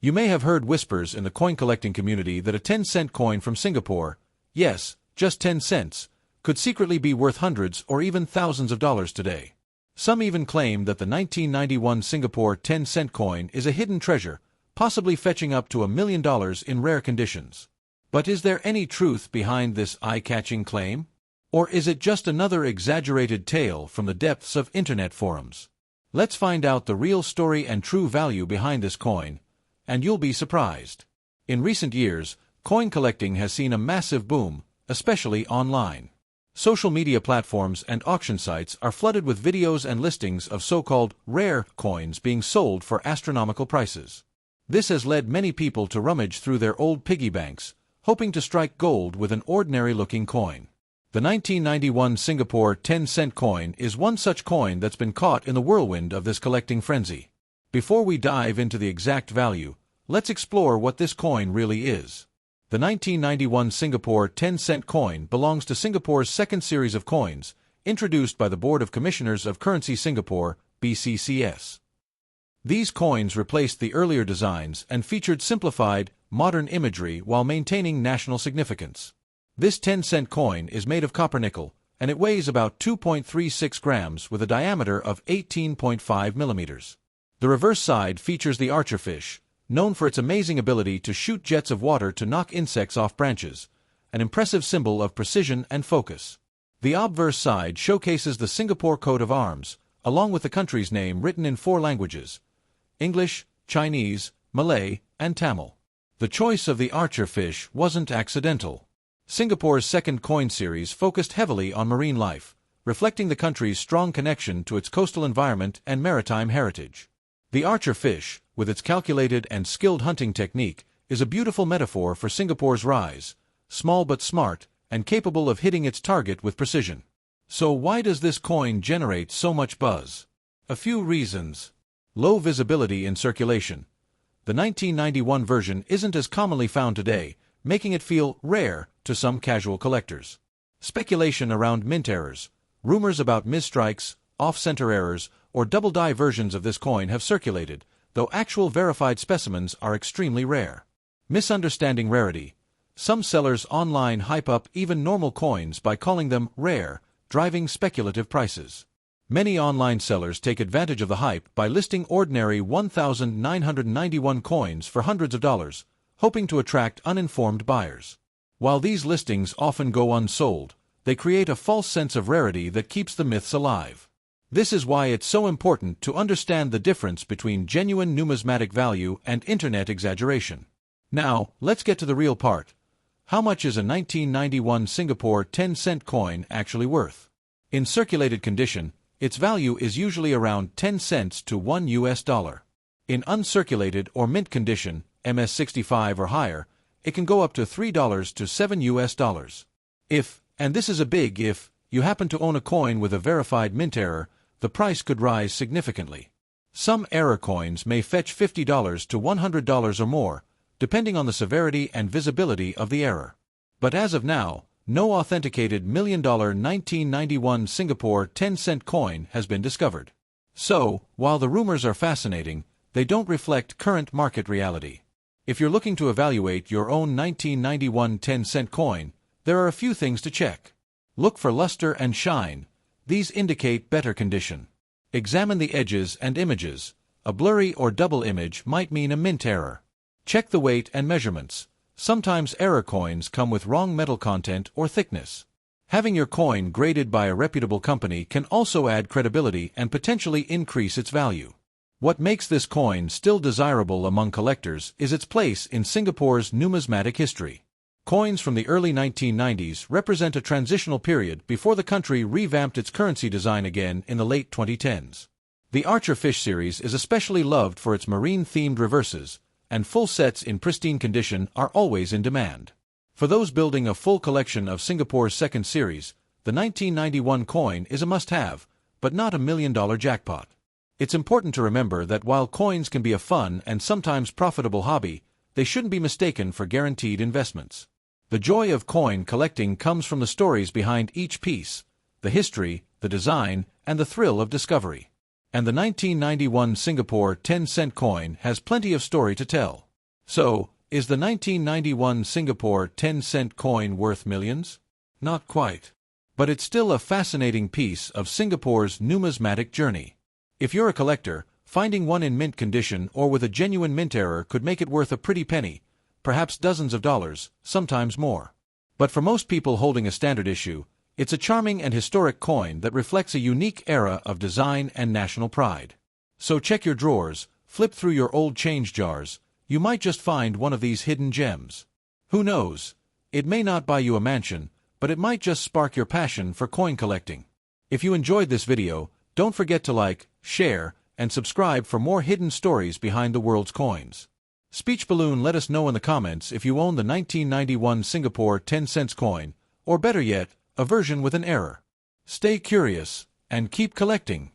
You may have heard whispers in the coin collecting community that a 10-cent coin from Singapore, yes, just 10 cents, could secretly be worth hundreds or even thousands of dollars today. Some even claim that the 1991 Singapore 10-cent coin is a hidden treasure, possibly fetching up to $1 million in rare conditions. But is there any truth behind this eye-catching claim? Or is it just another exaggerated tale from the depths of internet forums? Let's find out the real story and true value behind this coin, and you'll be surprised. In recent years, coin collecting has seen a massive boom, especially online. Social media platforms and auction sites are flooded with videos and listings of so-called rare coins being sold for astronomical prices. This has led many people to rummage through their old piggy banks, hoping to strike gold with an ordinary-looking coin. The 1991 Singapore 10-cent coin is one such coin that's been caught in the whirlwind of this collecting frenzy. Before we dive into the exact value, let's explore what this coin really is. The 1991 Singapore 10-cent coin belongs to Singapore's second series of coins, introduced by the Board of Commissioners of Currency Singapore, BCCS. These coins replaced the earlier designs and featured simplified, modern imagery while maintaining national significance. This 10-cent coin is made of copper nickel, and it weighs about 2.36 grams with a diameter of 18.5 millimeters. The reverse side features the archerfish, known for its amazing ability to shoot jets of water to knock insects off branches, an impressive symbol of precision and focus. The obverse side showcases the Singapore coat of arms, along with the country's name written in 4 languages: English, Chinese, Malay, and Tamil. The choice of the archerfish wasn't accidental. Singapore's second coin series focused heavily on marine life, reflecting the country's strong connection to its coastal environment and maritime heritage. The archerfish, with its calculated and skilled hunting technique, is a beautiful metaphor for Singapore's rise, small but smart, and capable of hitting its target with precision. So why does this coin generate so much buzz? A few reasons. Low visibility in circulation. The 1991 version isn't as commonly found today, making it feel rare to some casual collectors. Speculation around mint errors. Rumors about misstrikes, off-center errors, or double-die versions of this coin have circulated, though actual verified specimens are extremely rare. Misunderstanding rarity. Some sellers online hype up even normal coins by calling them rare, driving speculative prices. Many online sellers take advantage of the hype by listing ordinary 1,991 coins for hundreds of dollars, hoping to attract uninformed buyers. While these listings often go unsold, they create a false sense of rarity that keeps the myths alive. This is why it's so important to understand the difference between genuine numismatic value and internet exaggeration. Now, let's get to the real part. How much is a 1991 Singapore 10-cent coin actually worth? In circulated condition, its value is usually around 10 cents to $1. In uncirculated or mint condition, MS65 or higher, it can go up to $3 to $7. If, and this is a big if, you happen to own a coin with a verified mint error, the price could rise significantly. Some error coins may fetch $50 to $100 or more, depending on the severity and visibility of the error. But as of now, no authenticated $1 million 1991 Singapore 10-cent coin has been discovered. So, while the rumors are fascinating, they don't reflect current market reality. If you're looking to evaluate your own 1991 10-cent coin, there are a few things to check. Look for luster and shine. These indicate better condition. Examine the edges and images. A blurry or double image might mean a mint error. Check the weight and measurements. Sometimes error coins come with wrong metal content or thickness. Having your coin graded by a reputable company can also add credibility and potentially increase its value. What makes this coin still desirable among collectors is its place in Singapore's numismatic history. Coins from the early 1990s represent a transitional period before the country revamped its currency design again in the late 2010s. The archerfish series is especially loved for its marine-themed reverses, and full sets in pristine condition are always in demand. For those building a full collection of Singapore's second series, the 1991 coin is a must-have, but not a $1 million jackpot. It's important to remember that while coins can be a fun and sometimes profitable hobby, they shouldn't be mistaken for guaranteed investments. The joy of coin collecting comes from the stories behind each piece, the history, the design, and the thrill of discovery. And the 1991 Singapore 10-cent coin has plenty of story to tell. So, is the 1991 Singapore 10-cent coin worth millions? Not quite. But it's still a fascinating piece of Singapore's numismatic journey. If you're a collector, finding one in mint condition or with a genuine mint error could make it worth a pretty penny, perhaps dozens of dollars, sometimes more. But for most people holding a standard issue, it's a charming and historic coin that reflects a unique era of design and national pride. So check your drawers, flip through your old change jars. You might just find one of these hidden gems. Who knows? It may not buy you a mansion, but it might just spark your passion for coin collecting. If you enjoyed this video, don't forget to like, share, and subscribe for more hidden stories behind the world's coins. Speech Balloon, let us know in the comments if you own the 1991 Singapore 10-cent coin, or better yet, a version with an error. Stay curious, and keep collecting.